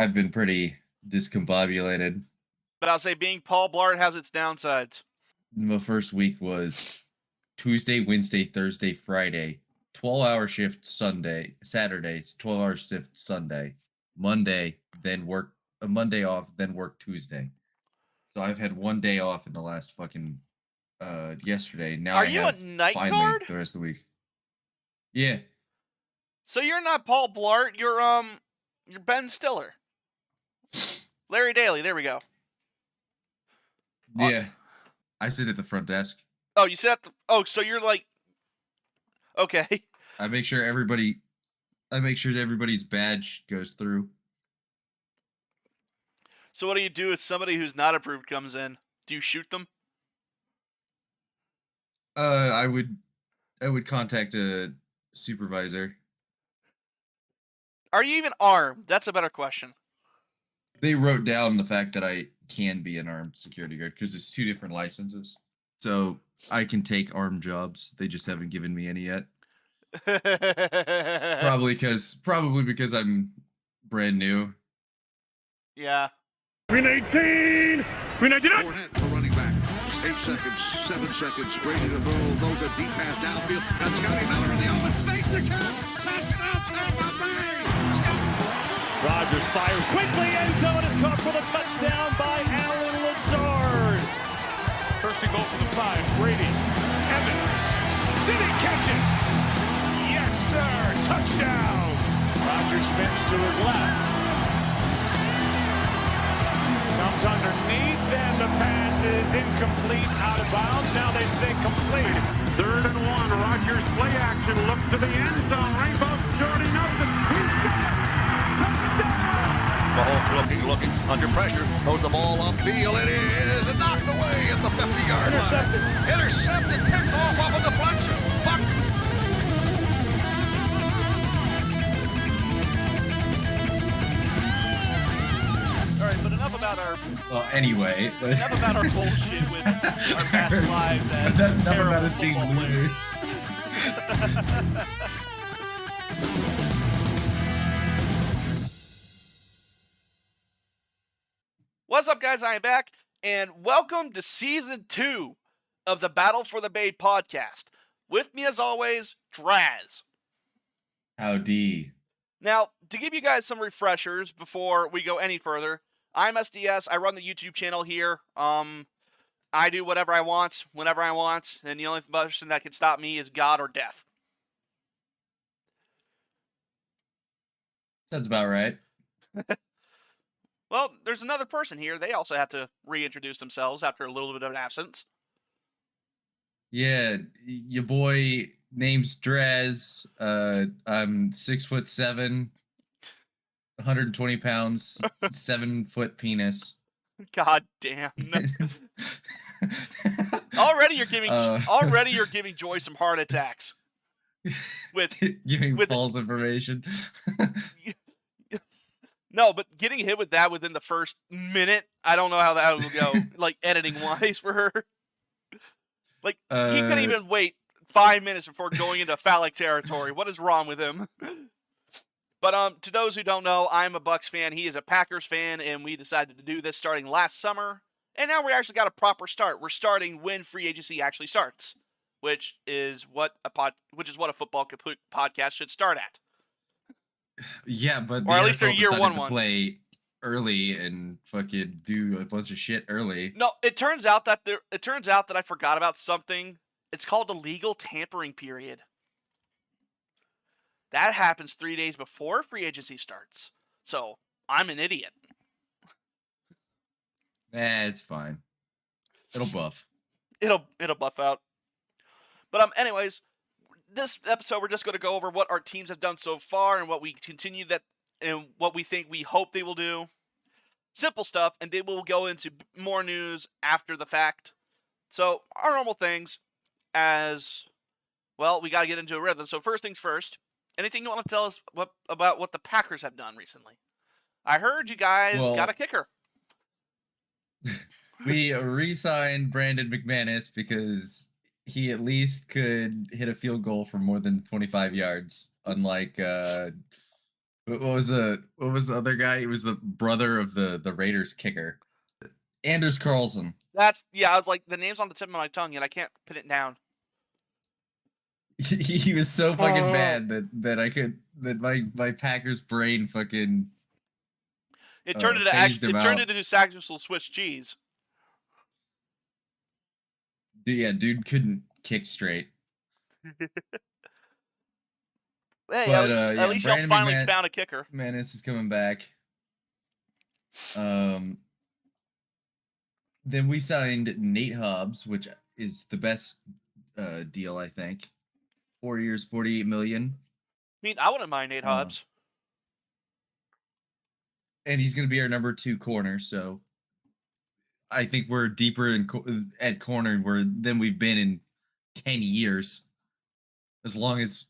I've been pretty discombobulated. But I'll say being Paul Blart has its downsides. The first week was Tuesday, Wednesday, Thursday, Friday, 12-hour shift Sunday, Saturday, 12-hour shift Sunday, Monday, then work a Monday off, then work Tuesday. So I've had one day off in the last fucking yesterday. Now Are I you have a night finally guard? the rest of the week. Yeah. So you're not Paul Blart, you're Ben Stiller. Larry Daly, there we go. Yeah. I sit at the front desk. Oh, you sit at the... Oh, so you're like... Okay. I make sure everybody's badge goes through. So what do you do if somebody who's not approved comes in? Do you shoot them? I would contact a supervisor. Are you even armed? That's a better question. They wrote down the fact that I can be an armed security guard because it's 2 different licenses. So I can take armed jobs. They just haven't given me any yet. Probably because I'm brand new. Yeah. Green 18! Green 19! Fournette, the running back. 8 seconds, 7 seconds. Brady to throw. Throws a deep pass downfield. And Scotty Miller in the open. Makes the catch. Touchdown, Tampa Bay. Rodgers fires quickly. End zone is caught for the touchdown by Allen Lazard. First and goal for the 5. Brady. Evans. Did he catch it? Yes, sir. Touchdown. Rodgers spins to his left. Comes underneath, and the pass is incomplete, out of bounds. Now they say complete. 3rd and 1. Rodgers play action. Look to the end zone. Rainbow Jordy Nelson. He's got it. Touchdown. Mahomes looking under pressure. Throws the ball upfield. It is knocked away at the 50-yard line. Intercepted. Picked off a deflection. Buck. All right, but enough about our Anyway. enough about our bullshit with our past lives as Enough about terrible us being football losers. What's up, guys? I am back, and welcome to Season 2 of the Battle for the Bay podcast. With me, as always, Draz. Howdy. Now, to give you guys some refreshers before we go any further, I'm SDS. I run the YouTube channel here. I do whatever I want, whenever I want, and the only person that can stop me is God or death. Sounds about right. Well, there's another person here. They also have to reintroduce themselves after a little bit of an absence. Yeah, your boy name's Drez. I'm 6'7", 120 pounds, 7-foot penis. God damn. Already you're giving Joy some heart attacks. With giving false information. No, but getting hit with that within the first minute, I don't know how that will go, like, editing-wise for her. Like, he couldn't even wait 5 minutes before going into phallic territory. What is wrong with him? But to those who don't know, I'm a Bucks fan. He is a Packers fan, and we decided to do this starting last summer. And now we actually got a proper start. We're starting when free agency actually starts, which is what a football podcast should start at. Yeah, but or at least their year one play early and fucking do a bunch of shit early. No, it turns out that I forgot about something. It's called a legal tampering period. That happens 3 days before free agency starts. So I'm an idiot. It's fine. It'll buff. It'll buff out. But anyways, this episode we're just going to go over what our teams have done so far and what we and what we hope they will do. Simple stuff, and then we'll go into more news after the fact. So our normal things, as well, we got to get into a rhythm. So first things first. Anything you want to tell us about what the Packers have done recently? I heard you guys got a kicker. We re-signed Brandon McManus because he at least could hit a field goal from more than 25 yards, unlike What was the other guy? It was the brother of the Raiders kicker, Anders Carlson. I was like, the name's on the tip of my tongue, and I can't pin it down. He was so fucking bad that my Packers brain fucking It turned into Saxonville Swiss cheese. Yeah, dude couldn't kick straight. Hey, But, at least y'all finally found a kicker. Manis is coming back. Then we signed Nate Hobbs, which is the best deal, I think. 4 years, $48 million. I mean, I wouldn't mind Nate Hobbs. And he's going to be our number 2 corner, so I think we're deeper at corner than we've been in 10 years. As long as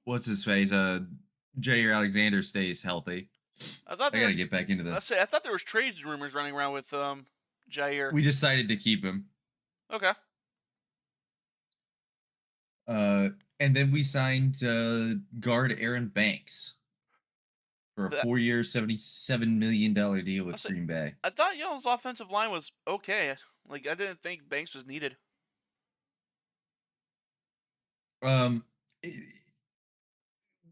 what's his face? Jair Alexander stays healthy. I gotta get back into this. I thought there was trade rumors running around with Jair. We decided to keep him. Okay. And then we signed guard Aaron Banks for a 4-year, $77 million deal with Green Bay. I thought y'all's offensive line was okay. Like, I didn't think Banks was needed.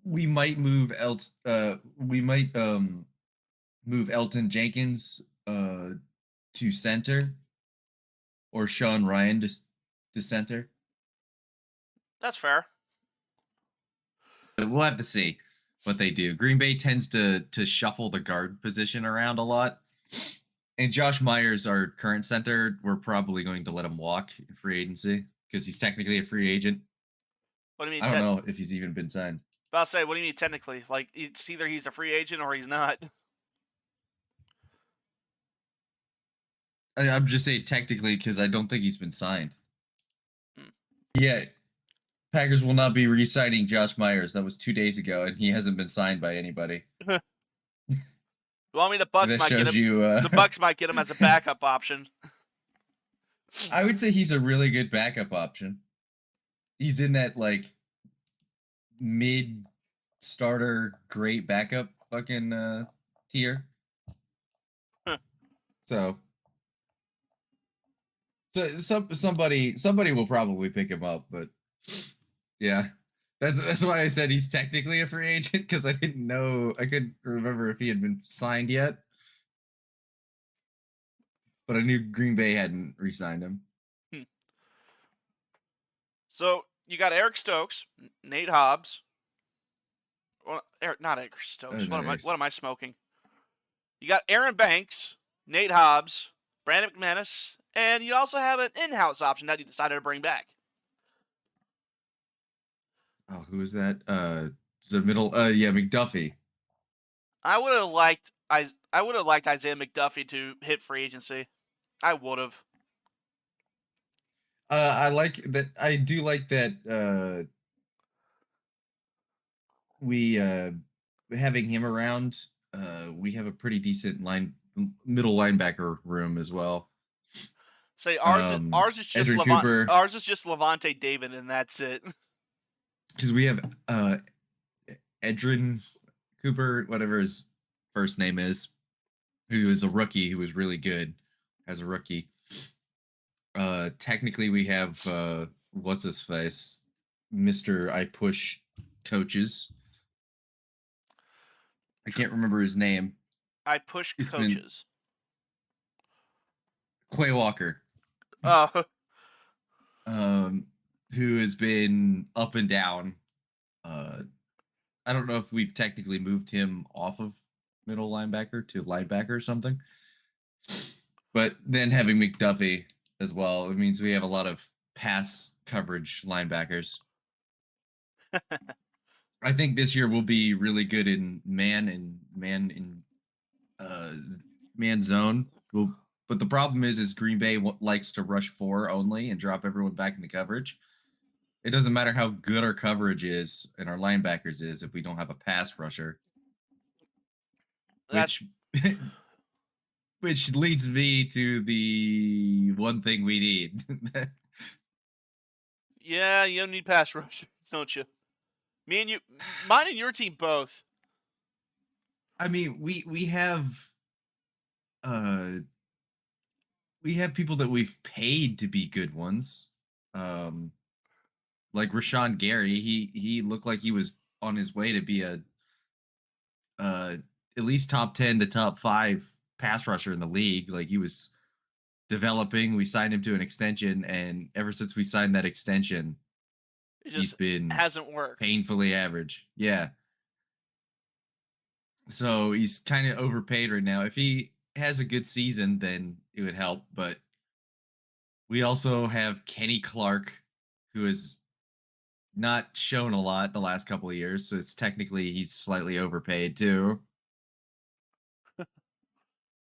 We might move move Elton Jenkins to center, or Sean Ryan to center. That's fair. We'll have to see what they do. Green Bay tends to shuffle the guard position around a lot. And Josh Myers, our current center, we're probably going to let him walk in free agency because he's technically a free agent. What do you mean? I don't know if he's even been signed. About to say, what do you mean technically? Like, it's either he's a free agent or he's not. I'm just saying technically because I don't think he's been signed. Yeah, Packers will not be re-signing Josh Myers. That was 2 days ago, and he hasn't been signed by anybody. Well, I mean, the Bucks might get him. The Bucks might get him as a backup option. I would say he's a really good backup option. He's in that like mid starter, great backup fucking tier. So somebody will probably pick him up, but yeah. That's why I said he's technically a free agent, because I couldn't remember if he had been signed yet. But I knew Green Bay hadn't re-signed him. So you got Eric Stokes, Nate Hobbs. Well, not Eric Stokes. What am I smoking? You got Aaron Banks, Nate Hobbs, Brandon McManus, and you also have an in-house option that you decided to bring back. Oh, who is that? The middle. Yeah, McDuffie. I would have liked Isaiah McDuffie to hit free agency. I would have. I like that. I do like that. We having him around. We have a pretty decent middle linebacker room as well. Say ours is just Levante David, and that's it. Because we have Edrin Cooper, whatever his first name is, who is a rookie who was really good as a rookie. Technically, we have what's his face, Mr. I Push Coaches. I can't remember his name. I Push Coaches. Quay Walker. Oh. Who has been up and down. I don't know if we've technically moved him off of middle linebacker to linebacker or something. But then having McDuffie as well, it means we have a lot of pass coverage linebackers. I think this year we'll be really good in man zone. But the problem is Green Bay likes to rush 4 only and drop everyone back into coverage. It doesn't matter how good our coverage is and our linebackers is if we don't have a pass rusher. Which leads me to the one thing we need. Yeah, you don't need pass rushers, don't you? Me and you, mine and your team both. I mean, we have people that we've paid to be good ones. Like Rashawn Gary, he looked like he was on his way to be a at least top 10 to top 5 pass rusher in the league. Like he was developing. We signed him to an extension, and ever since we signed that extension, It he's just been hasn't worked. painfully average. Yeah. So he's kind of overpaid right now. If he has a good season, then it would help. But we also have Kenny Clark, who has not shown a lot the last couple of years. So it's technically he's slightly overpaid too.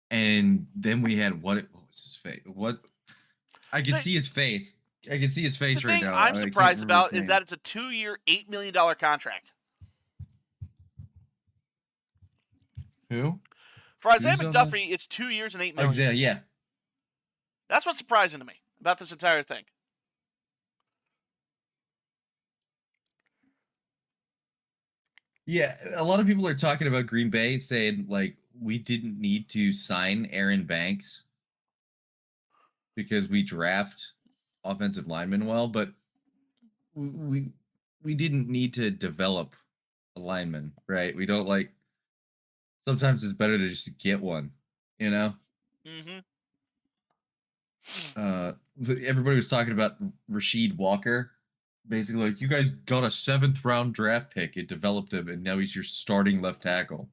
And then we had what was his face? What I can see his face. I can see his face The right thing now. I'm surprised about is his that name. it's a 2-year, $8 million contract. Who? For Isaiah Who's on that? McDuffie, it's 2 years and $8 Oh, million. yeah. That's what's surprising to me about this entire thing. Yeah, a lot of people are talking about Green Bay saying like we didn't need to sign Aaron Banks because we draft offensive linemen well, but we didn't need to develop a lineman, right? We don't like sometimes it's better to just get one, you know? Mm-hmm. But everybody was talking about Rasheed Walker. Basically, like, you guys got a 7th round draft pick and developed him, and now he's your starting left tackle.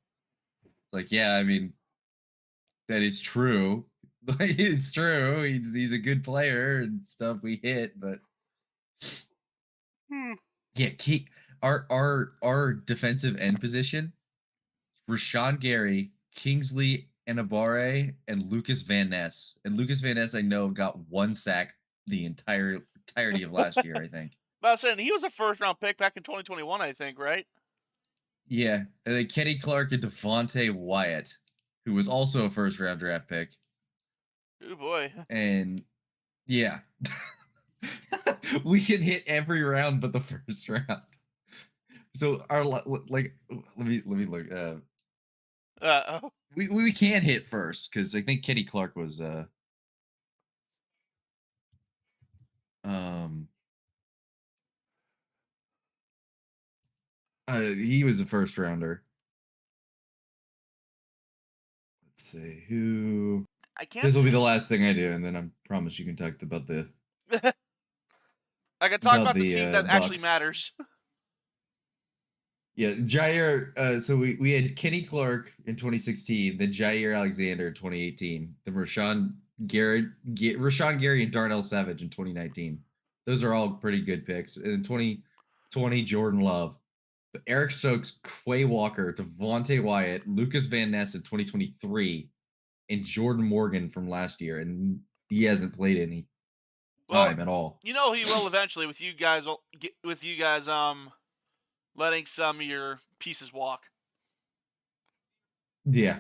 It's like, yeah, I mean, that is true. It's true. He's a good player and stuff. We hit, but yeah, our defensive end position: Rashawn Gary, Kingsley Enabare, and Lucas Van Ness. And Lucas Van Ness, I know, got 1 sack the entirety of last year, I think. But I was saying, he was a first-round pick back in 2021, I think, right? Yeah, and then Kenny Clark and Devontae Wyatt, who was also a first-round draft pick. Oh boy. And yeah, we can hit every round but the first round. So our like, let me look. We can hit first because I think Kenny Clark was he was a first rounder. Let's see who. I can't. This will be the last thing I do, and then I promise you can talk about the. I can talk about the the, team that Bucks. actually matters. Yeah, Jair. So we had Kenny Clark in 2016, then Jair Alexander in 2018, then Rashawn Gary and Darnell Savage in 2019. Those are all pretty good picks. And in 2020, Jordan Love, but Eric Stokes, Quay Walker, Devontae Wyatt, Lucas Van Ness in 2023, and Jordan Morgan from last year, and he hasn't played any time at all. You know he will eventually with you guys. Letting some of your pieces walk. Yeah.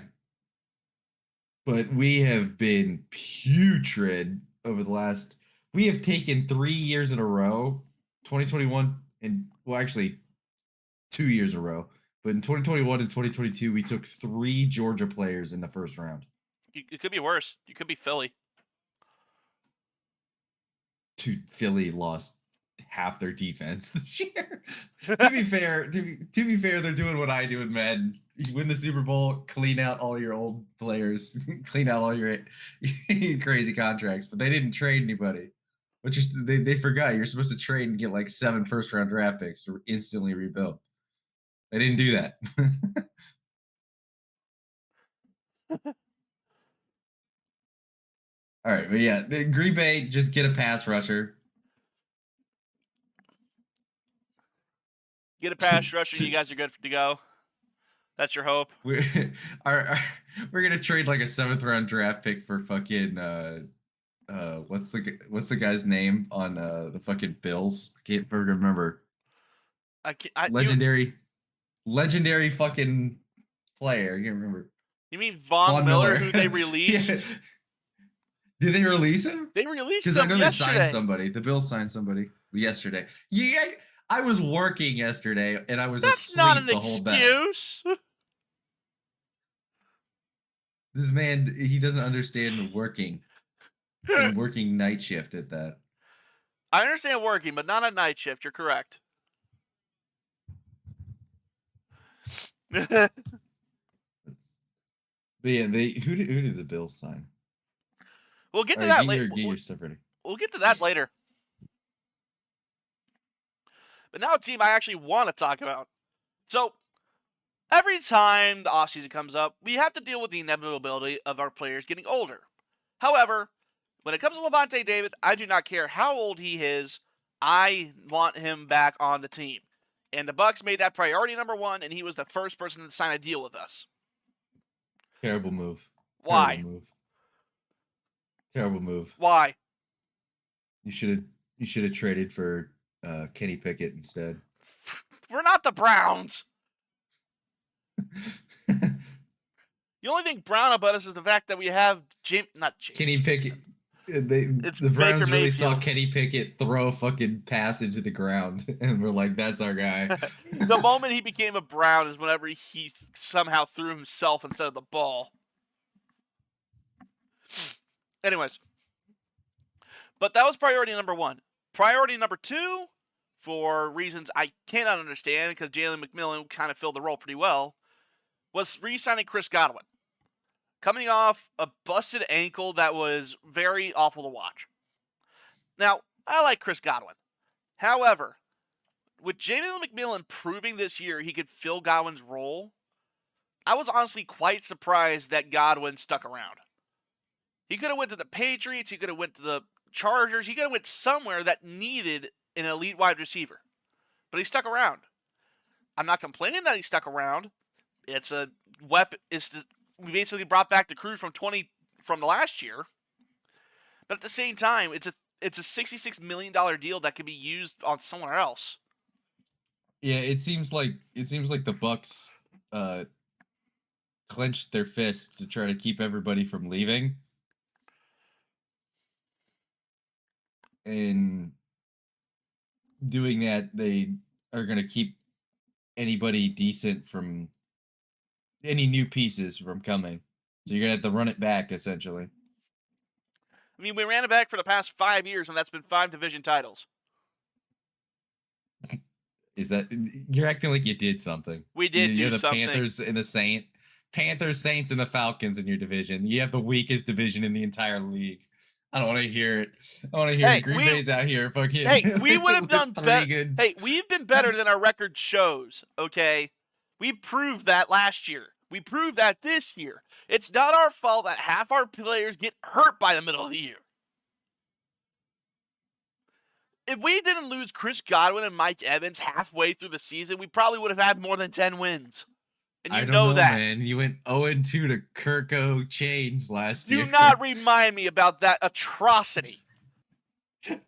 But we have been putrid over the last. We have taken 3 years in a row, 2021 and well, actually 2 years in a row. But in 2021 and 2022, we took 3 Georgia players in the first round. It could be worse. You could be Philly. Dude, Philly lost half their defense this year. To be fair, they're doing what I do in Madden. You win the Super Bowl, clean out all your old players, clean out all your crazy contracts, but they didn't trade anybody. But they forgot you're supposed to trade and get like 7 first-round draft picks to instantly rebuild. They didn't do that. All right, but yeah, the Green Bay, just get a pass rusher. Get a pass rusher, you guys are good to go. That's your hope. We're gonna trade like a 7th round draft pick for fucking what's the guy's name on the fucking Bills? I can't remember. Legendary fucking player. I can't remember. You mean Von Miller, who they released? Yeah. Did they release him? They released Because him I know yesterday. they signed somebody. The Bills signed somebody yesterday. Yeah, I was working yesterday and I was That's not an asleep the whole day. excuse. This man, he doesn't understand working and working night shift at that. I understand working, but not at night shift. You're correct. But yeah, who did the Bills sign? We'll get to All that right, later. get your stuff ready. We'll get to that later. But now a team I actually want to talk about. So, every time the offseason comes up, we have to deal with the inevitability of our players getting older. However, when it comes to Lavonte David, I do not care how old he is. I want him back on the team. And the Bucs made that priority number one, and he was the first person to sign a deal with us. Terrible move. Why? Terrible move. Why? You should have traded for Kenny Pickett instead. We're not the Browns. The only thing brown about us is the fact that we have Kenny Pickett. It's The Browns Baker really saw Mayfield. Kenny Pickett throw a fucking pass into the ground, and we're like, "That's our guy." The moment he became a Brown is whenever he somehow threw himself instead of the ball. Anyways, but that was priority number one. Priority number two, for reasons I cannot understand, because Jalen McMillan kind of filled the role pretty well, was re-signing Chris Godwin. Coming off a busted ankle that was very awful to watch. Now, I like Chris Godwin. However, with Jalen McMillan proving this year he could fill Godwin's role, I was honestly quite surprised that Godwin stuck around. He could have went to the Patriots, he could have went to the Chargers, he could have went somewhere that needed an elite wide receiver. But he stuck around. I'm not complaining that he stuck around. It's a weapon. We basically brought back the crew from the last year. But at the same time, it's a $66 million deal that could be used on someone else. Yeah, it seems like the Bucs clenched their fists to try to keep everybody from leaving. And doing that, they are going to keep anybody decent from any new pieces from coming. So you're going to have to run it back, essentially. I mean, we ran it back for the past 5 years, and that's been 5 division titles. Is that you're acting like you did something? We did do something. You have the Panthers and the Panthers, Saints, and the Falcons in your division. You have the weakest division in the entire league. I don't want to hear it. I want to hear Green Bay's out here fucking. Hey, we would have done better. Good. Hey, we've been better than our record shows. Okay, we proved that last year. We proved that this year. It's not our fault that half our players get hurt by the middle of the year. If we didn't lose Chris Godwin and Mike Evans halfway through the season, we probably would have had more than 10 wins. And I don't know that, man. You went 0-2 to Kirko Chains last year. Do not remind me about that atrocity.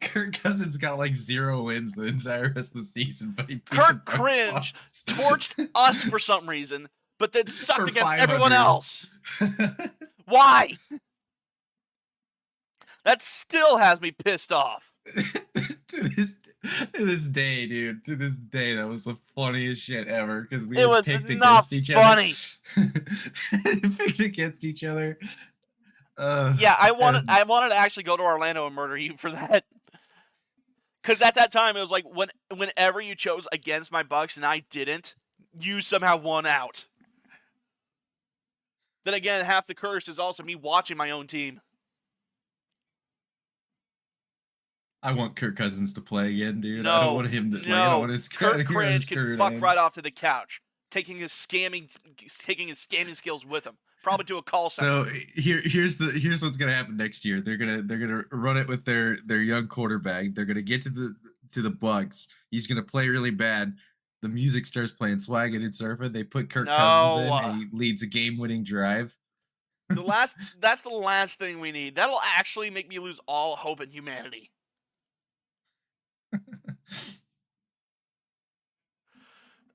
Kirk Cousins got like 0 wins the entire rest of the season, but he Kirk Cringe torched us for some reason, but then sucked against everyone else. Why? That still has me pissed off. to this day, dude. To this day, that was the funniest shit ever because we picked not against each funny. other. Picked against each other. Yeah, I wanted to actually go to Orlando and murder you for that. Because at that time, it was like whenever you chose against my Bucks and I didn't, you somehow won out. Then again, half the curse is also me watching my own team. I want Kirk Cousins to play again, dude. No, I don't want him to play. I don't want his Kirk Cringe can fuck in. right off to the couch, taking his scamming skills with him, probably to a call center. So here's what's gonna happen next year. They're gonna run it with their young quarterback. They're gonna get to the Bucs. He's gonna play really bad. The music starts playing Swaggin' and Surfing. They put Kirk Cousins in, and he leads a game-winning drive. That's the last thing we need. That'll actually make me lose all hope in humanity.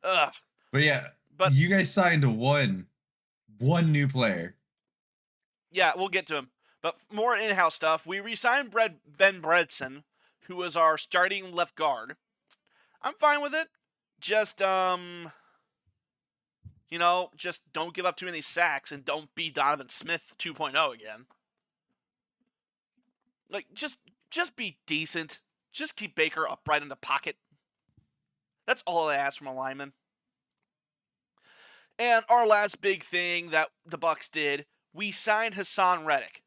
Ugh. But yeah, you guys signed one new player. Yeah, we'll get to him. But more in-house stuff. We re-signed Ben Bredson, who was our starting left guard. I'm fine with it. Just just don't give up too many sacks and don't be Donovan Smith 2.0 again. Like, just be decent. Just keep Baker upright in the pocket. That's all I ask from a lineman. And our last big thing that the Bucs did, we signed Hassan Reddick.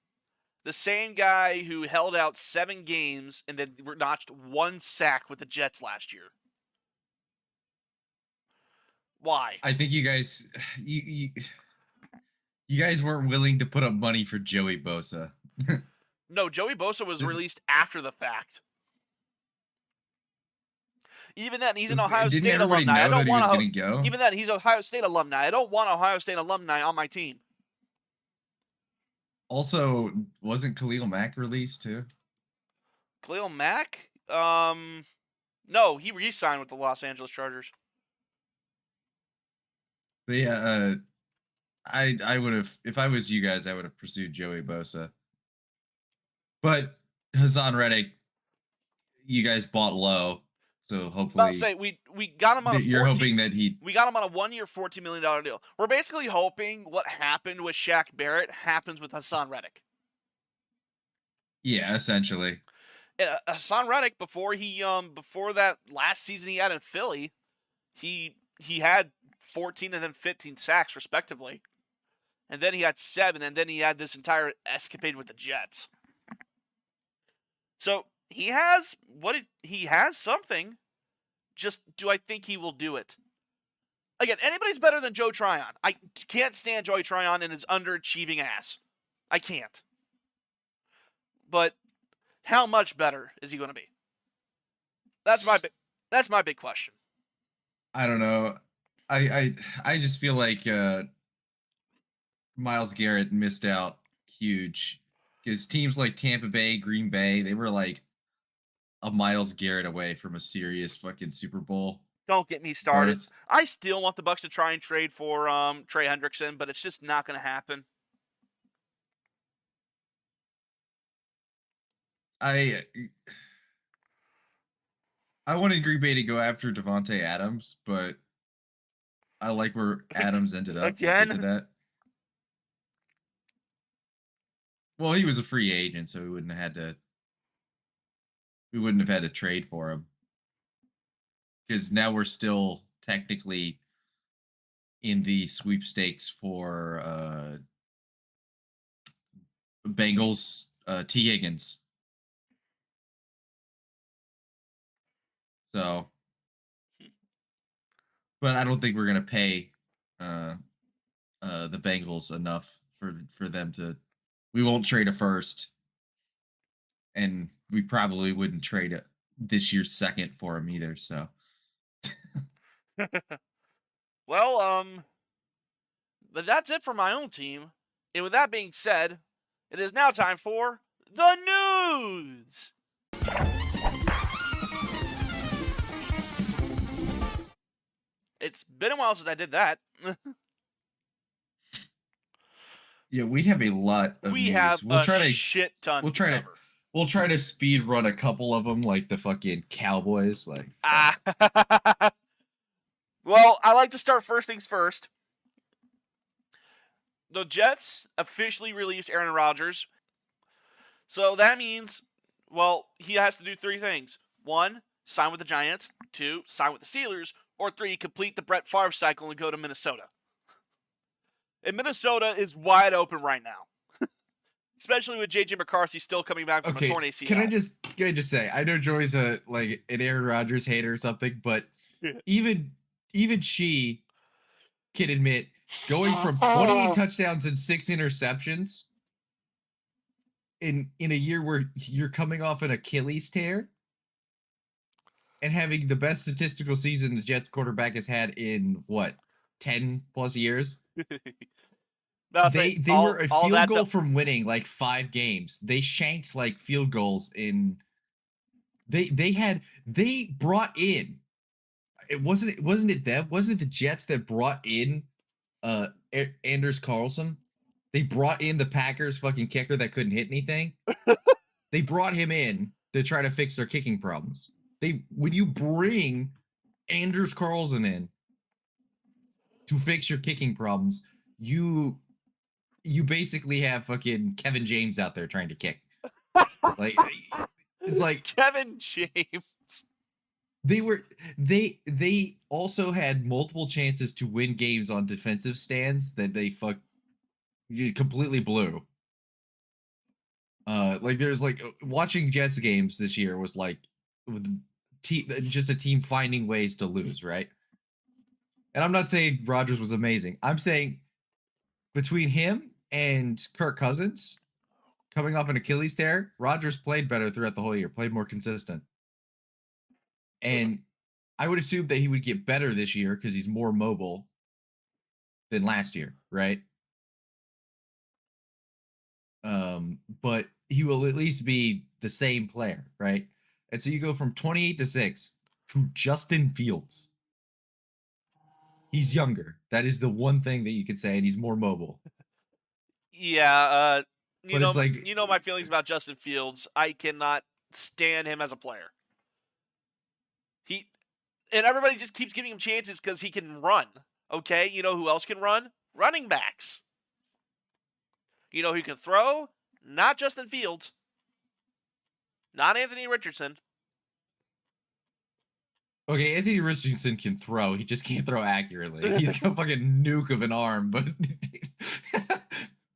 The same guy who held out 7 games and then notched 1 sack with the Jets last year. Why? I think you guys you guys weren't willing to put up money for Joey Bosa. No, Joey Bosa was released after the fact. Even then, he's an Ohio Didn't State everybody alumni. I know don't that he was want gonna go? Even then, he's an Ohio State alumni. I don't want Ohio State alumni on my team. Also, wasn't Khalil Mack released too? Khalil Mack? No, he re-signed with the Los Angeles Chargers. But yeah, I would have, if I was you guys, I would have pursued Joey Bosa. But Hassan Reddick, you guys bought low, so hopefully. I'll say we got him on. You're hoping that he. We got him on a 1-year, $14 million deal. We're basically hoping what happened with Shaq Barrett happens with Hassan Reddick. Yeah, essentially. Hassan Reddick, before that last season he had in Philly, he had 14 and then 15 sacks respectively, and then he had 7, and then he had this entire escapade with the Jets. So he has something. Just do I think he will do it? Again, anybody's better than Joe Tryon. I can't stand Joey Tryon and his underachieving ass. I can't. But how much better is he going to be? That's my big question. I don't know. I just feel like Myles Garrett missed out huge because teams like Tampa Bay, Green Bay, they were like a Myles Garrett away from a serious fucking Super Bowl. Don't get me started. berth. I still want the Bucs to try and trade for Trey Hendrickson, but it's just not going to happen. I wanted Green Bay to go after Devontae Adams, but I like where Adams ended up. Again? We'll get to that. Well, he was a free agent, so we wouldn't have had to trade for him. Because now we're still technically in the sweepstakes for Bengals T. Higgins. So, but I don't think we're gonna pay the Bengals enough for them to. We won't trade a first, and we probably wouldn't trade this year's second for him either. So, Well, but that's it for my own team. And with that being said, it is now time for the news. It's been a while since I did that. yeah, we have a lot of We news. have We'll a try to shit ton. we'll try to- cover. we'll try to speed run a couple of them, like the fucking Cowboys. Like, Well, I like to start first things first. The Jets officially released Aaron Rodgers. So that means, well, he has to do 3 things. 1, sign with the Giants. 2, sign with the Steelers. Or 3, complete the Brett Favre cycle and go to Minnesota. And Minnesota is wide open right now. Especially with J.J. McCarthy still coming back from a torn ACL. Can I just say, I know Joey's an Aaron Rodgers hater or something, but even she can admit going from 28 touchdowns and 6 interceptions in a year where you're coming off an Achilles tear and having the best statistical season the Jets quarterback has had in 10 plus years. They were a field goal from winning like 5 games. They shanked like field goals in. They brought in. It wasn't the Jets that brought in Anders Carlson. They brought in the Packers fucking kicker that couldn't hit anything. They brought him in to try to fix their kicking problems. When you bring Anders Carlson in to fix your kicking problems, you basically have fucking Kevin James out there trying to kick. Like, it's like Kevin James. They also had multiple chances to win games on defensive stands that they completely blew. Like there's like watching Jets games this year was like just a team finding ways to lose, right? And I'm not saying Rodgers was amazing. I'm saying between him and Kirk Cousins coming off an Achilles tear, Rodgers played better throughout the whole year, played more consistent. And I would assume that he would get better this year because he's more mobile than last year, right? But he will at least be the same player, right? And so you go from 28-6 to Justin Fields. He's younger. That is the one thing that you could say, and he's more mobile. Yeah, you But know my feelings about Justin Fields. I cannot stand him as a player. And everybody just keeps giving him chances because he can run. Okay, you know who else can run? Running backs. You know who can throw? Not Justin Fields. Not Anthony Richardson. Okay, Anthony Richardson can throw. He just can't throw accurately. He's got a fucking nuke of an arm, but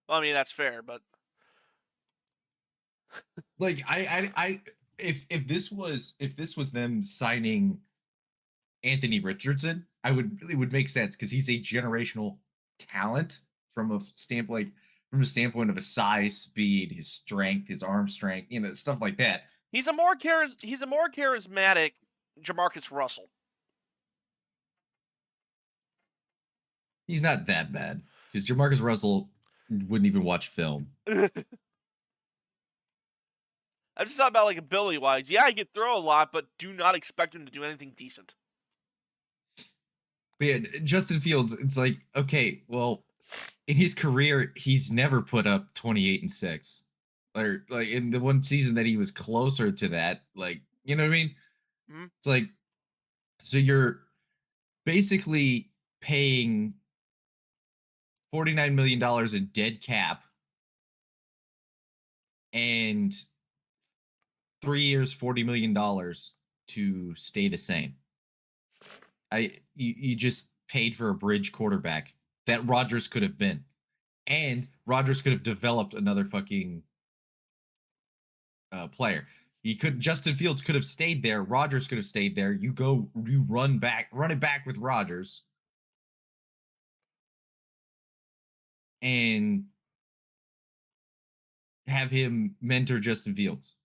Well, I mean, that's fair, but like if this was them signing Anthony Richardson, it would make sense because he's a generational talent from a standpoint of his size, speed, his strength, his arm strength, stuff like that. He's a more charismatic Jamarcus Russell. He's not that bad because Jamarcus Russell wouldn't even watch film. I'm just talking about like ability wise. Yeah, he can throw a lot, but do not expect him to do anything decent. But yeah, Justin Fields, it's like, okay, well, in his career, he's never put up 28-6. Or like in the one season that he was closer to that, like, you know what I mean? Mm-hmm. It's like, so you're basically paying $49 million in dead cap and 3 years, $40 million to stay the same. You just paid for a bridge quarterback that Rodgers could have been, and Rodgers could have developed another fucking player. Justin Fields could have stayed there. Rodgers could have stayed there. You run it back with Rodgers, and have him mentor Justin Fields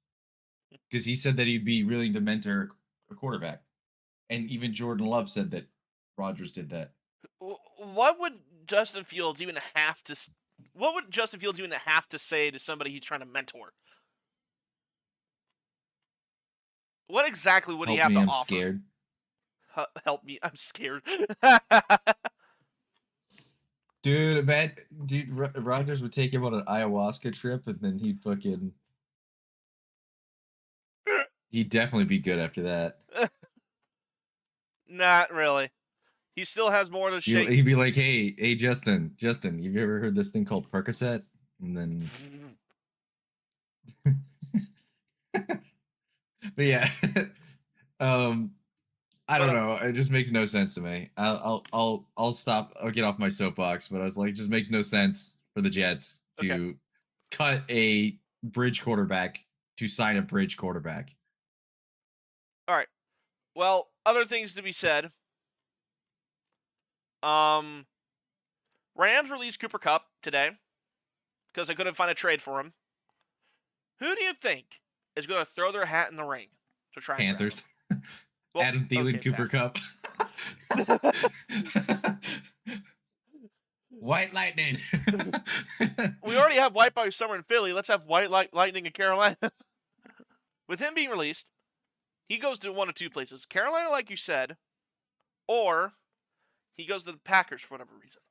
because he said that he'd be willing to mentor a quarterback. And even Jordan Love said that Rodgers did that. What would Justin Fields even have to say to somebody he's trying to mentor? What exactly would he have to offer? I'm scared. Help me, I'm scared. Rodgers would take him on an ayahuasca trip, and then he'd definitely be good after that. Not really. He still has more to shake. He'd be like, hey, Justin, you've ever heard this thing called Percocet? And then, but yeah, I don't know. It just makes no sense to me. I'll stop. I'll get off my soapbox. But I was like, it just makes no sense for the Jets to cut a bridge quarterback to sign a bridge quarterback. All right. Well, other things to be said. Rams released Cooper Kupp today because they couldn't find a trade for him. Who do you think is going to throw their hat in the ring to try? Panthers. Well, Adam Thielen, Cooper Kupp. White Lightning. We already have White by Summer in Philly. Let's have White Lightning in Carolina. With him being released, he goes to one of two places. Carolina, like you said, or he goes to the Packers for whatever reason.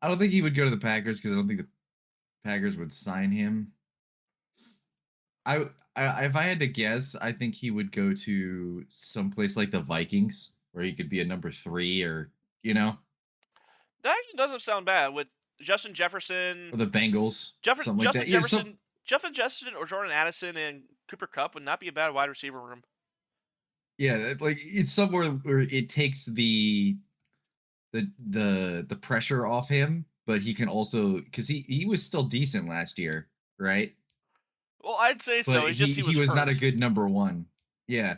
I don't think he would go to the Packers because I don't think the Packers would sign him. if I had to guess, I think he would go to someplace like the Vikings, where he could be a number 3, or That actually doesn't sound bad with Justin Jefferson, or the Bengals, something like Justin that. Yeah, Jefferson, Jefferson, or Jordan Addison and Cooper Kupp would not be a bad wide receiver room. yeah, like it's somewhere where it takes the pressure off him, but he can also, because he was still decent last year, right? Well, I'd say so. But It's just he was not a hurt. good number 1. Yeah.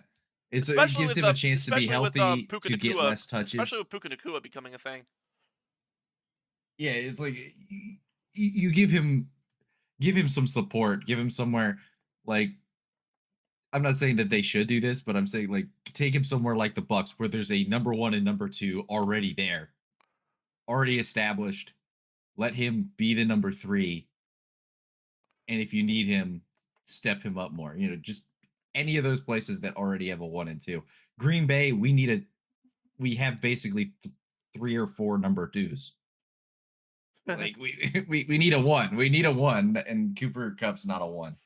It gives him a chance to be healthy, to get less touches. Especially with Puka Nacua becoming a thing. Yeah, it's like you give him some support, give him somewhere, like, I'm not saying that they should do this, but I'm saying, like, take him somewhere like the Bucks, where there's a number 1 and number 2 already there, already established. Let him be the number 3, and if you need him, step him up more. Just any of those places that already have a 1 and 2. Green Bay, we have basically 3 or 4 number 2s. Like we need a 1. We need a 1, and Cooper Kupp's not a 1.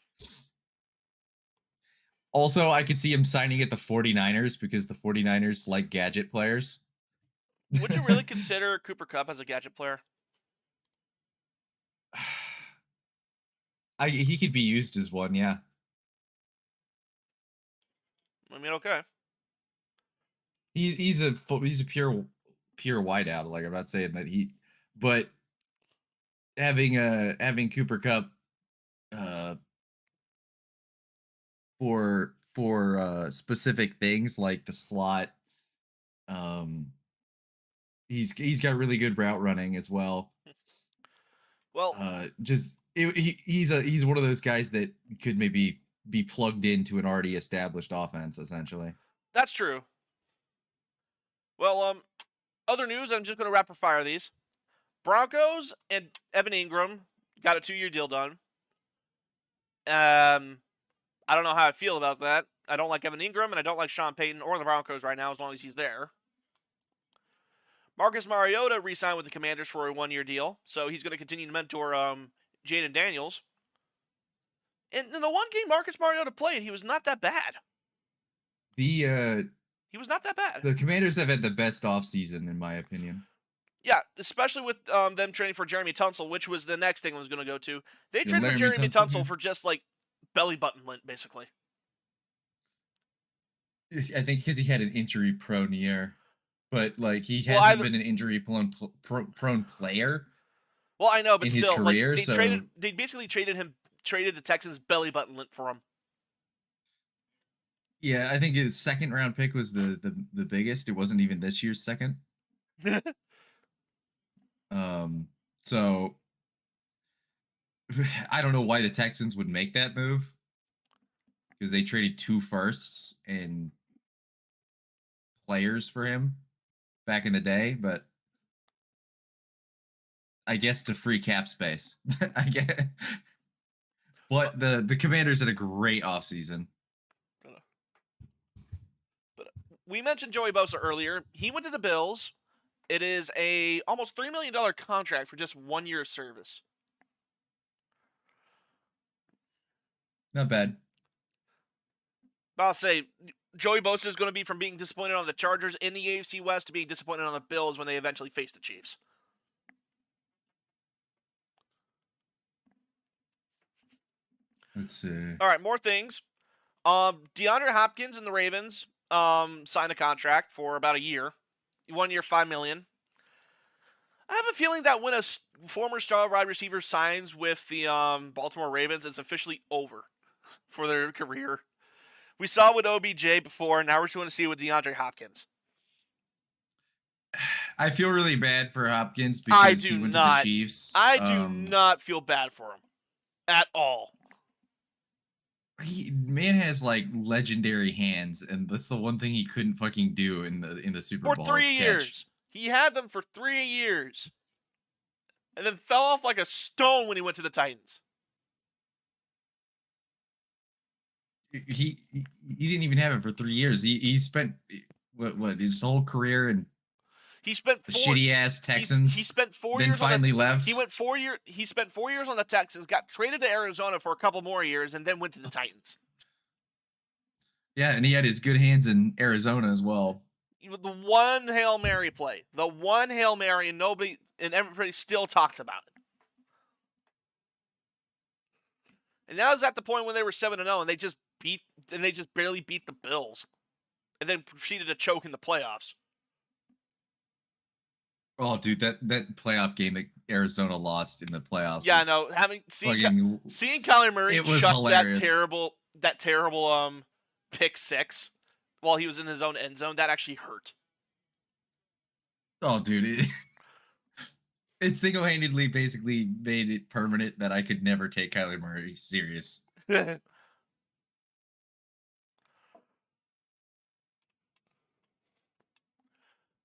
Also, I could see him signing at the 49ers, because the 49ers like gadget players. Would you really consider Cooper Kupp as a gadget player? He could be used as one, yeah. I mean, okay. He's a pure wideout. Like, I'm not saying that but having Cooper Kupp for specific things like the slot, he's got really good route running as well. Well, he's one of those guys that could maybe be plugged into an already established offense, essentially. That's true. Well, other news, I'm just going to rapid fire these. Broncos and Evan Ingram got a 2-year deal done. I don't know how I feel about that. I don't like Evan Ingram, and I don't like Sean Payton or the Broncos right now, as long as he's there. Marcus Mariota re-signed with the Commanders for a 1-year deal, so he's going to continue to mentor Jaden Daniels. And in the one game Marcus Mariota played, he was not that bad. He was not that bad. The Commanders have had the best offseason, in my opinion. Yeah, especially with them trading for Jeremy Tunsil, which was the next thing I was going to go to. They traded for Jeremy Tunsil for just, like, belly button lint, basically. I think because he had an injury-prone year. But, like, he hasn't been an injury-prone player. Well, I know, but in still, his career, like, they basically traded the Texans belly button lint for him. Yeah, I think his second-round pick was the biggest. It wasn't even this year's second. So I don't know why the Texans would make that move, because they traded 2 firsts and players for him back in the day, but I guess to free cap space. I get. But the Commanders had a great offseason. But we mentioned Joey Bosa earlier. He went to the Bills. It is a almost $3 million contract for just 1 year of service. Not bad. But I'll say, Joey Bosa is going to be from being disappointed on the Chargers in the AFC West to being disappointed on the Bills when they eventually face the Chiefs. Let's see. All right, more things. DeAndre Hopkins and the Ravens signed a contract for about a year. 1 year, $5 million. I have a feeling that when a former star wide receiver signs with the Baltimore Ravens, it's officially over for their career. We saw it with OBJ before, and now we're going to see it with DeAndre Hopkins. I feel really bad for Hopkins because he went to the Chiefs. I do not feel bad for him at all. Man has like legendary hands, and that's the one thing he couldn't fucking do in the Super Bowl. For 3 years. He had them for 3 years. And then fell off like a stone when he went to the Titans. He didn't even have it for 3 years. He spent what his whole career, and He spent The shitty ass Texans. He spent 4 then years. finally left. He went 4 year. He spent 4 years on the Texans. Got traded to Arizona for a couple more years, and then went to the Titans. Yeah, and he had his good hands in Arizona as well. The one Hail Mary play, the one Hail Mary, and everybody still talks about it. And now it's at the point when they were 7-0, and they just barely beat the Bills, and then proceeded to choke in the playoffs. Oh, dude, that playoff game that Arizona lost in the playoffs. Yeah, I know. Seeing Kyler Murray chuck that terrible pick six while he was in his own end zone, that actually hurt. Oh, dude, it single-handedly basically made it permanent that I could never take Kyler Murray serious.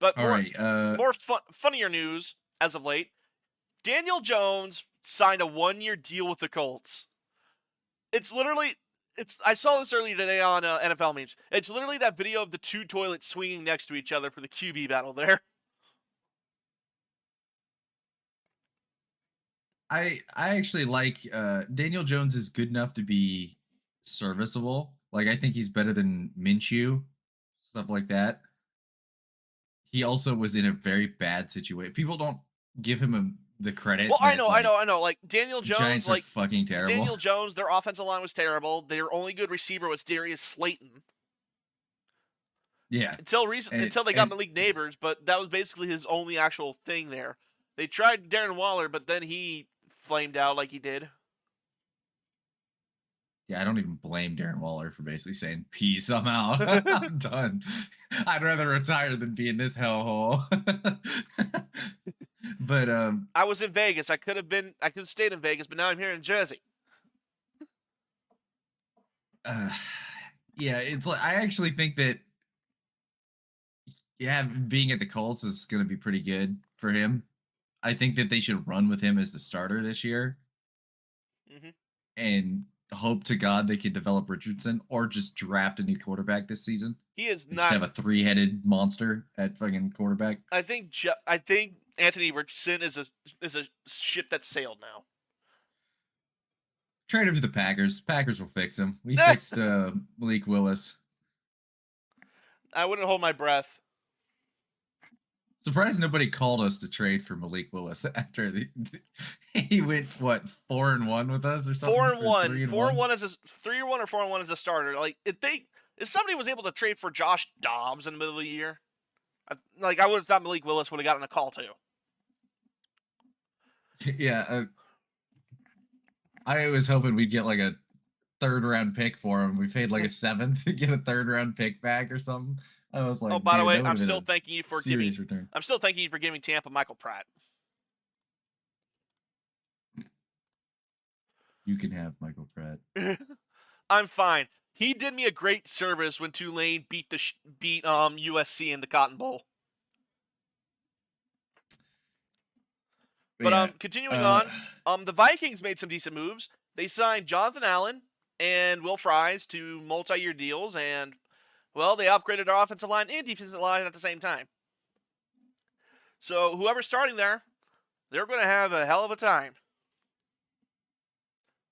But funnier news as of late, Daniel Jones signed a 1-year deal with the Colts. I saw this earlier today on NFL memes. It's literally that video of the two toilets swinging next to each other for the QB battle there. I actually like Daniel Jones is good enough to be serviceable. Like, I think he's better than Minshew, stuff like that. He also was in a very bad situation. People don't give him the credit. Well, I know. Like Daniel Jones, Giants are fucking terrible. Daniel Jones, their offensive line was terrible. Their only good receiver was Darius Slayton. Yeah. Until they got Malik Neighbors, but that was basically his only actual thing there. They tried Darren Waller, but then he flamed out like he did. Yeah, I don't even blame Darren Waller for basically saying, peace, I'm out. I'm done. I'd rather retire than be in this hellhole. But I was in Vegas. I could have stayed in Vegas, but now I'm here in Jersey. Yeah, it's like I actually think that being at the Colts is going to be pretty good for him. I think that they should run with him as the starter this year. Mm-hmm. And hope to God they can develop Richardson or just draft a new quarterback this season. He is they not just have a 3-headed monster at fucking quarterback. I think Anthony Richardson is a ship that sailed now. Trade him to the Packers. Packers will fix him. We fixed Malik Willis. I wouldn't hold my breath. Surprised nobody called us to trade for Malik Willis after he went 4-1 with us or something. 4-1, 4-1 as a 3-1 or 4-1 as a starter. Like if somebody was able to trade for Josh Dobbs in the middle of the year, I would have thought Malik Willis would have gotten a call too. Yeah, I was hoping we'd get like a 3rd-round pick for him. We paid like a 7th to get a 3rd-round pick back or something. I was like, oh, by the way, I'm still thanking you for giving Tampa Michael Pratt. You can have Michael Pratt. I'm fine. He did me a great service when Tulane beat USC in the Cotton Bowl. But yeah, continuing on, the Vikings made some decent moves. They signed Jonathan Allen and Will Fries to multi-year deals, and well, they upgraded our offensive line and defensive line at the same time. So whoever's starting there, they're going to have a hell of a time.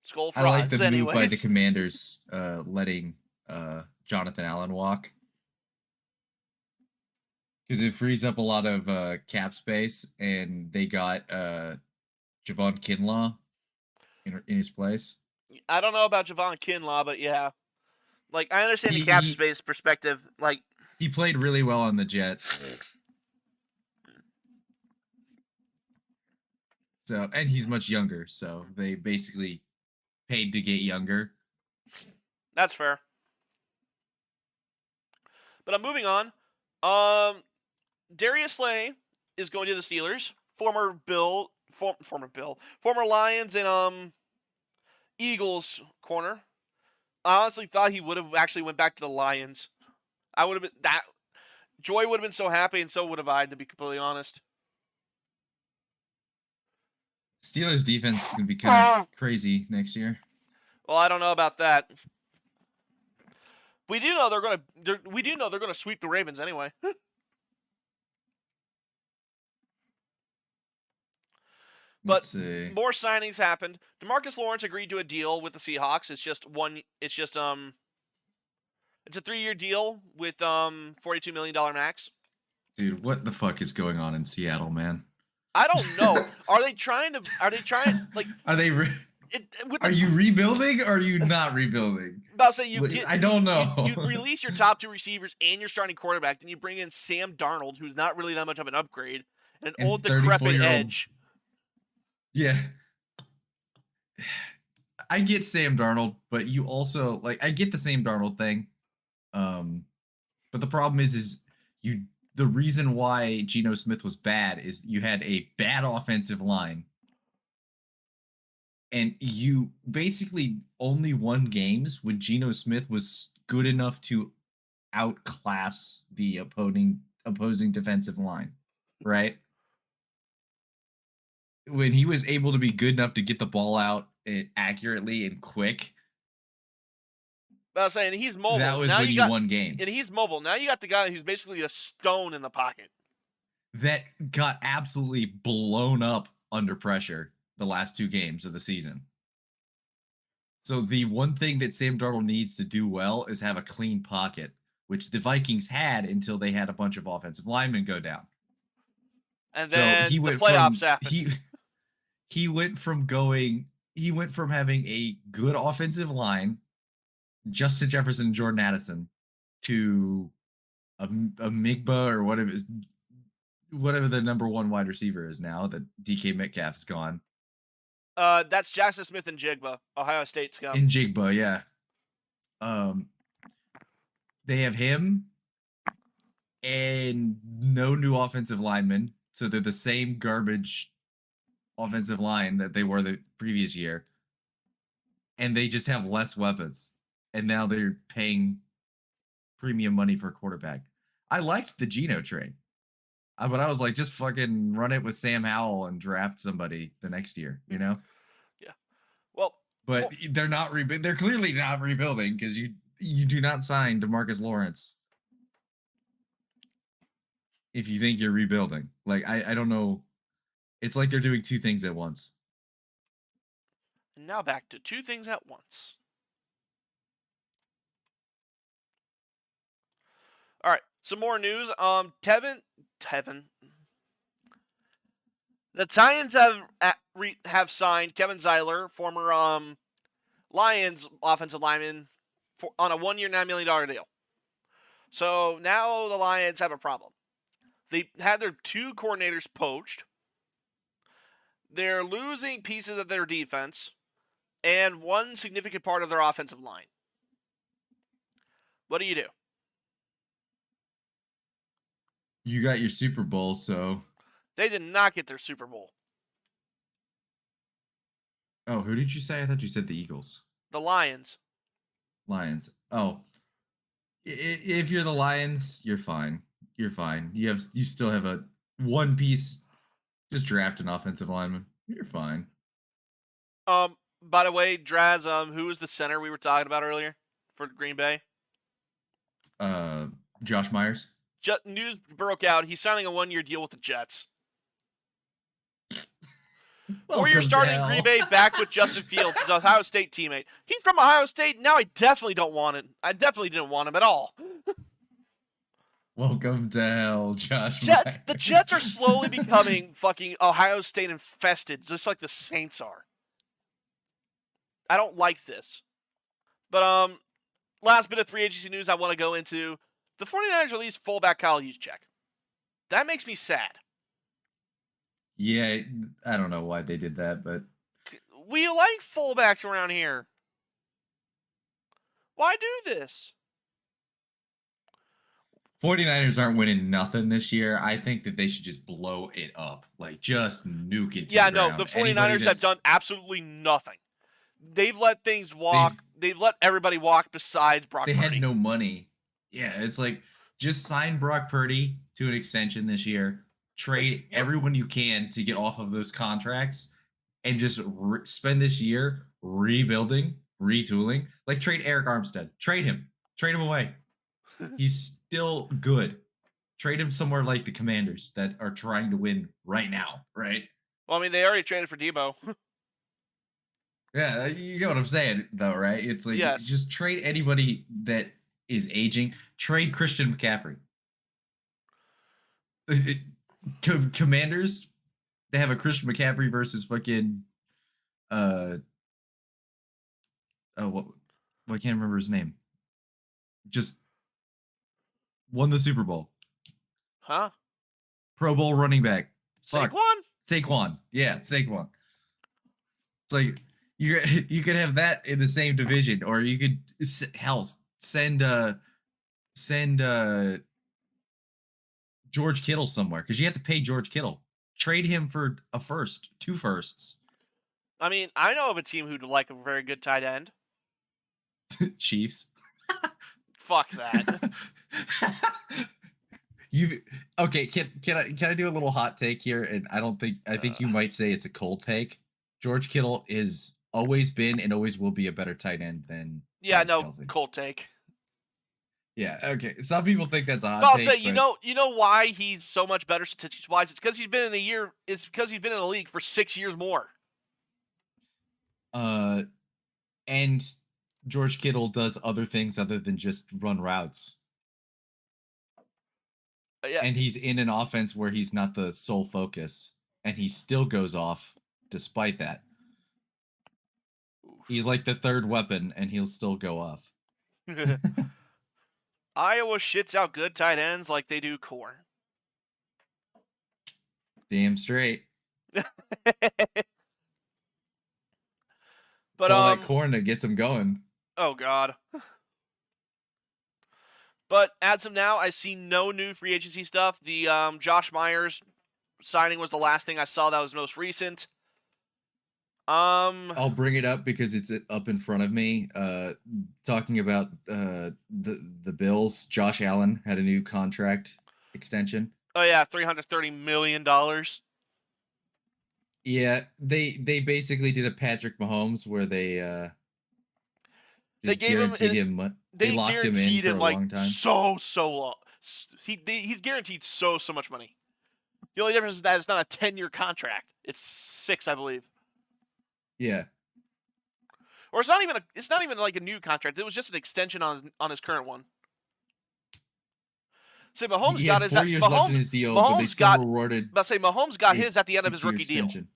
Skull frauds, I like the anyways. move by the Commanders letting Jonathan Allen walk. Because it frees up a lot of cap space, and they got Javon Kinlaw in his place. I don't know about Javon Kinlaw, but yeah. Like, I understand the cap space perspective. Like, he played really well on the Jets. So, and he's much younger, so they basically paid to get younger. That's fair. But I'm moving on. Darius Slay is going to the Steelers. Former Lions and Eagles corner. I honestly thought he would have actually went back to the Lions. I would have been that. Joy would have been so happy, and so would have I, to be completely honest. Steelers defense is gonna be kind of crazy next year. Well, I don't know about that. We do know they're gonna sweep the Ravens anyway. But Let's see. more signings happened. DeMarcus Lawrence agreed to a deal with the Seahawks. It's a 3-year deal with $42 million max. Dude, what the fuck is going on in Seattle, man? I don't know. Are they trying like? Are they? Are you rebuilding or are you not rebuilding? About to say I don't know. You release your top 2 receivers and your starting quarterback, then you bring in Sam Darnold, who's not really that much of an upgrade, and an old decrepit edge. Yeah. I get Sam Darnold, but you also I get the Sam Darnold thing. But the problem is the reason why Geno Smith was bad is you had a bad offensive line. And you basically only won games when Geno Smith was good enough to outclass the opposing defensive line, right? When he was able to be good enough to get the ball out accurately and quick. But I was saying he's mobile. That was now when you won games. And he's mobile. Now you got the guy who's basically a stone in the pocket. That got absolutely blown up under pressure the last 2 games of the season. So the one thing that Sam Darnold needs to do well is have a clean pocket, which the Vikings had until they had a bunch of offensive linemen go down. And then the playoffs happened. He went from having a good offensive line, Justin Jefferson and Jordan Addison, to a Migba or whatever the number 1 wide receiver is now that DK Metcalf is gone. That's Jackson Smith and Jigba, Ohio State scum. In Jigba, yeah. They have him and no new offensive linemen, so they're the same garbage offensive line that they were the previous year, and they just have less weapons. And now they're paying premium money for a quarterback. I liked the Geno trade. But I was like, just fucking run it with Sam Howell and draft somebody the next year, you know? Yeah. Well, but they're not they're clearly not rebuilding because you do not sign DeMarcus Lawrence if you think you're rebuilding. I don't know. It's like they're doing 2 things at once. And now back to 2 things at once. All right, some more news. Tevin. The Titans have signed Kevin Zeiler, former Lions offensive lineman, on a 1-year, $9 million deal. So now the Lions have a problem. They had their 2 coordinators poached. They're losing pieces of their defense and 1 significant part of their offensive line. What do you do? You got your Super Bowl, so... They did not get their Super Bowl. Oh, who did you say? I thought you said the Eagles. The Lions. Lions. Oh. If you're the Lions, you're fine. You're fine. You still have a 1 piece. Just draft an offensive lineman. You're fine. By the way, Draz, who was the center we were talking about earlier for Green Bay? Josh Myers. News broke out. He's signing a 1-year deal with the Jets. 4-year starting Green Bay back with Justin Fields, his Ohio State teammate. He's from Ohio State. Now I definitely don't want it. I definitely didn't want him at all. Welcome to hell, Josh. The Jets are slowly becoming fucking Ohio State infested, just like the Saints are. I don't like this. But last bit of free agency news I want to go into. The 49ers released fullback Kyle Juszczyk. That makes me sad. Yeah, I don't know why they did that, but... We like fullbacks around here. Why do this? 49ers aren't winning nothing this year. I think that they should just blow it up. Just nuke it to the ground. The 49ers have done absolutely nothing. They've let things walk. They've let everybody walk besides Brock Purdy. They had no money. Yeah, it's like, just sign Brock Purdy to an extension this year. Trade everyone you can to get off of those contracts. And just spend this year rebuilding, retooling. Trade Eric Armstead. Trade him. Trade him away. He's still good. Trade him somewhere like the Commanders that are trying to win right now, right? Well, I mean, they already traded for Debo. Yeah, you get what I'm saying, though, right? It's like Yes. just trade anybody that is aging. Trade Christian McCaffrey. Commanders, they have a Christian McCaffrey versus fucking oh, what I can't remember his name. Just won the Super Bowl. Huh? Pro Bowl running back. Fuck. Saquon? Yeah, Saquon. It's like you could have that in the same division, or you could send George Kittle somewhere, because you have to pay George Kittle. Trade him for a first, 2 firsts. I mean, I know of a team who'd like a very good tight end. Chiefs. Fuck that. Okay? Can I do a little hot take here? And I think you might say it's a cold take. George Kittle is always been and always will be a better tight end than Travis Kelce. Cold take. Yeah, okay. Some people think that's a hot I'll take. say, you know why he's so much better statistics wise? It's because he's been in the league for 6 years more. And George Kittle does other things other than just run routes. Yeah. And he's in an offense where he's not the sole focus, and he still goes off despite that. He's like the third weapon, and he'll still go off. Iowa shits out good tight ends like they do corn. Damn straight. But all that corn that gets him going. Oh God. But as of now, I see no new free agency stuff. The Josh Myers signing was the last thing I saw that was most recent. I'll bring it up because it's up in front of me. Talking about the Bills, Josh Allen had a new contract extension. Oh yeah, $330 million. Yeah, they basically did a Patrick Mahomes where they guaranteed him. They locked him in for a long time. So long. He's guaranteed so much money. The only difference is that it's not a 10-year contract. It's 6, I believe. Yeah. Or it's not even like a new contract. It was just an extension on his current one. So Mahomes got his 4 years left in his deal, but they still rewarded. Mahomes got his at the end of his rookie extension. deal.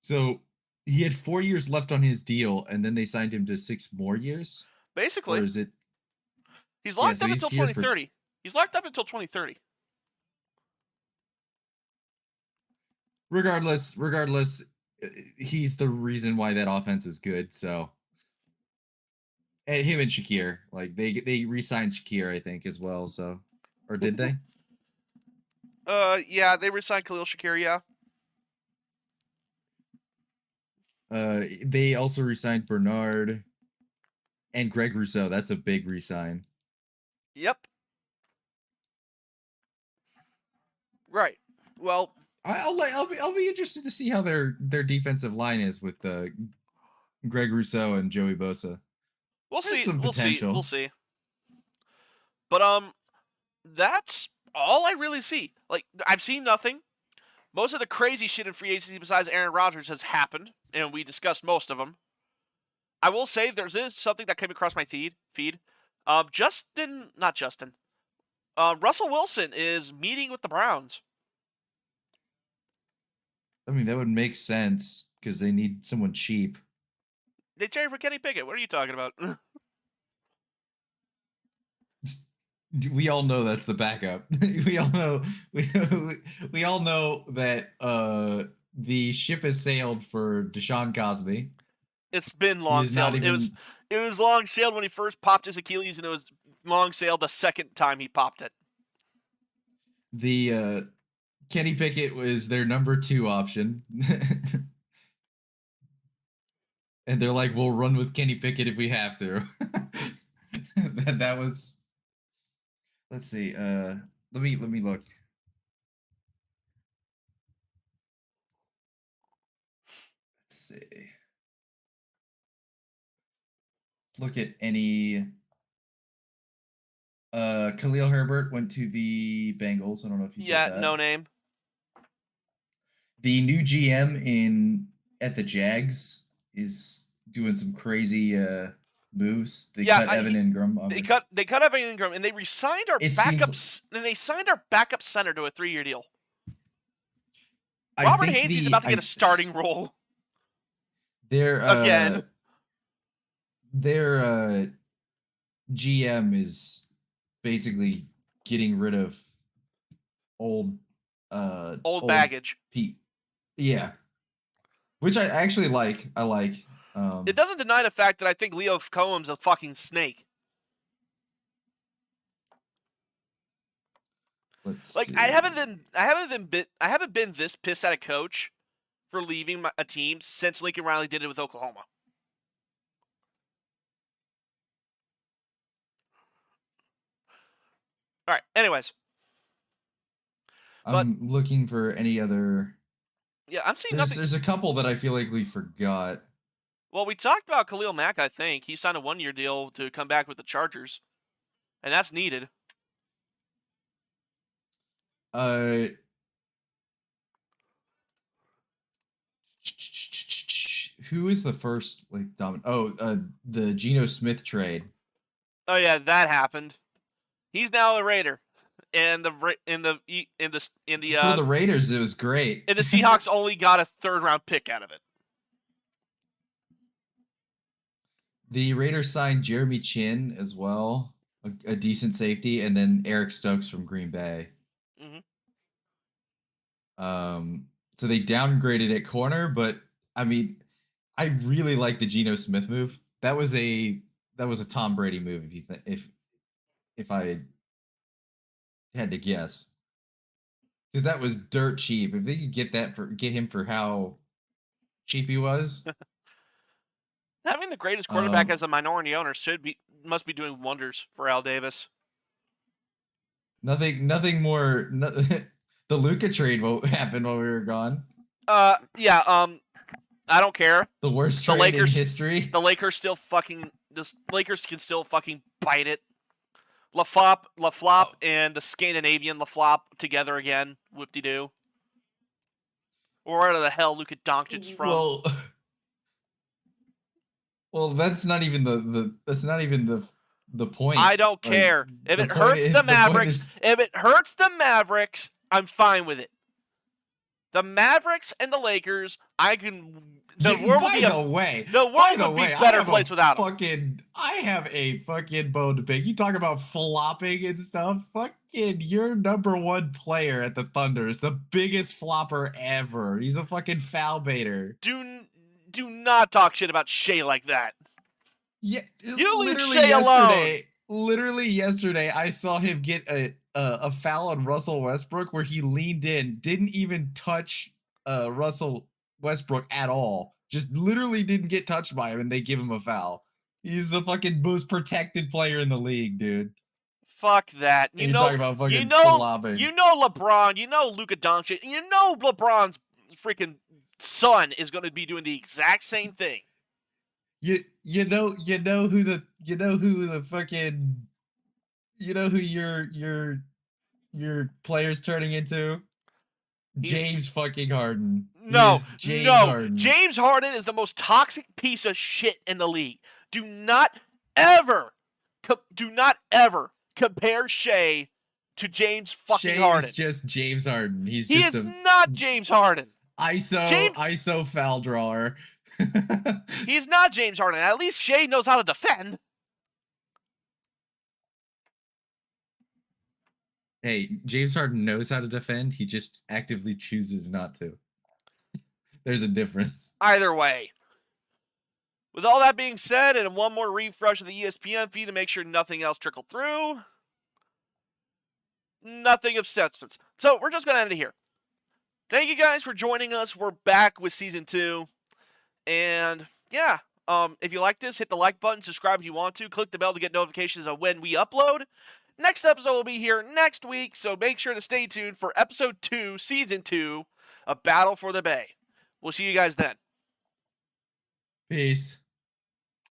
So he had 4 years left on his deal, and then they signed him to 6 more years. Basically, or is it? He's locked up until 2030. He's locked up until 2030. Regardless, he's the reason why that offense is good. So, and him and Shakir, like they re-signed Shakir, I think, as well. So, or did they? Yeah, they re-signed Khalil Shakir. Yeah. They also re-signed Bernard and Greg Rousseau. That's a big re-sign. Yep. Right. Well, I'll be interested to see how their defensive line is with Greg Rousseau and Joey Bosa. We'll see. Some potential. We'll see. But that's all I really see. Like, I've seen nothing. Most of the crazy shit in free agency besides Aaron Rodgers has happened, and we discussed most of them. I will say there is something that came across my feed. Russell Wilson is meeting with the Browns. I mean, that would make sense because they need someone cheap. They traded for Kenny Pickett. What are you talking about? We all know that's the backup. We all know that the ship has sailed for Deshaun Cosby. It's been long sailed. It was long sailed when he first popped his Achilles, and it was long sailed the second time he popped it. The Kenny Pickett was their number 2 option. And they're like, we'll run with Kenny Pickett if we have to. that was. Let's see. Let me look. Let's see. Look at any. Khalil Herbert went to the Bengals. I don't know if you said that. No name. The new GM at the Jags is doing some crazy moves. They cut Evan Ingram. They cut Evan Ingram, and they re-signed our backups. And they signed our backup center to a 3-year deal. Robert Hainsey's about to get a starting role. Their GM is basically getting rid of old baggage. Yeah, which I actually like. I like. It doesn't deny the fact that I think Leo Cohen's a fucking snake. Let's like see. I haven't been this pissed at a coach for leaving a team since Lincoln Riley did it with Oklahoma. All right. Anyways, I'm looking for any other. Yeah, I'm seeing nothing. There's a couple that I feel like we forgot. Well, we talked about Khalil Mack. I think he signed a 1-year deal to come back with the Chargers, and that's needed. Who is the first dominant? The Geno Smith trade. Oh yeah, that happened. He's now a Raider, and for the Raiders, it was great. And the Seahawks only got a 3rd-round pick out of it. The Raiders signed Jeremy Chin as well, a decent safety, and then Eric Stokes from Green Bay. So they downgraded at corner, but I mean, I really like the Geno Smith move. That was a Tom Brady move, if I had to guess, because that was dirt cheap. If they could get him for how cheap he was. Having the greatest quarterback as a minority owner must be doing wonders for Al Davis. Nothing more. The Luka trade happened while we were gone. Yeah. I don't care. The worst trade in history. The Lakers still fucking. The Lakers can still fucking bite it. LaFlop and the Scandinavian LaFlop together again. Whoop-de-doo. Where the hell Luka Doncic's from? Well, that's not even the point. I don't care. If it hurts the Mavericks, I'm fine with it. The Mavericks and the Lakers, the world would be a better place without them. I have a fucking bone to pick. You talk about flopping and stuff. Fucking your number 1 player at the Thunder is the biggest flopper ever. He's a fucking foul baiter. Do not talk shit about Shea like that. Yeah, you leave Shea alone. Literally yesterday, I saw him get a foul on Russell Westbrook where he leaned in, didn't even touch Russell Westbrook at all. Just literally didn't get touched by him, and they give him a foul. He's the fucking most protected player in the league, dude. Fuck that. You know LeBron. You know Luka Doncic. You know LeBron's freaking son is going to be doing the exact same thing. You know who your player's turning into? James fucking Harden. Harden. James Harden is the most toxic piece of shit in the league. Do not ever compare Shea to James fucking Harden. He's just James Harden. He is not James Harden. ISO foul drawer. He's not James Harden. At least Shea knows how to defend. Hey, James Harden knows how to defend. He just actively chooses not to. There's a difference. Either way. With all that being said, and one more refresh of the ESPN feed to make sure nothing else trickled through. Nothing of substance. So we're just going to end it here. Thank you guys for joining us. We're back with Season 2. And, yeah, if you like this, hit the like button, subscribe if you want to. Click the bell to get notifications of when we upload. Next episode will be here next week, so make sure to stay tuned for Episode 2, Season 2, A Battle for the Bay. We'll see you guys then. Peace.